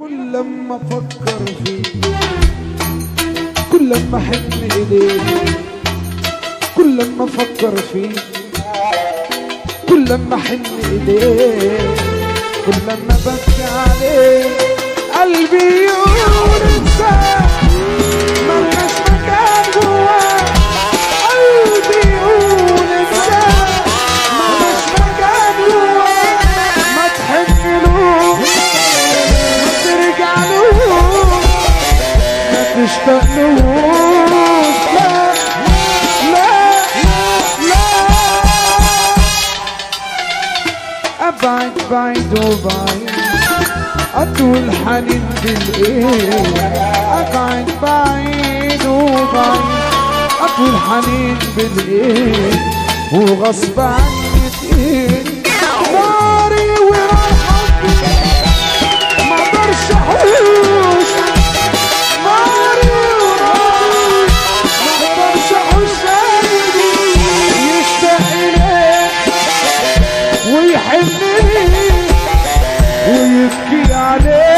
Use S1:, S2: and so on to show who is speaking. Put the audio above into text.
S1: كل لما افكر فيك، كل لما احن اليك، كل لما افكر فيك، كل لما احن اليك، كل لما ببكي عليك قلبي يقول انساك ملناش مكان جواك. قلبي يقول انساك ملناش مكان جواك. ما تحنلوش ما ترجعلوش ما تشتاقلوش. لا لا لا ابعد بعيد وبعيد اطول حنين بالايه. ابعد بعيد وبعيد اطول حنين بالايه وغصب عني تقيل ناري وراحتي ما اقدرش احوش. ناري وراحتي ما اقدرش احوش. قلبي يشتاق اليك ويحن ليك ويبكي عليك.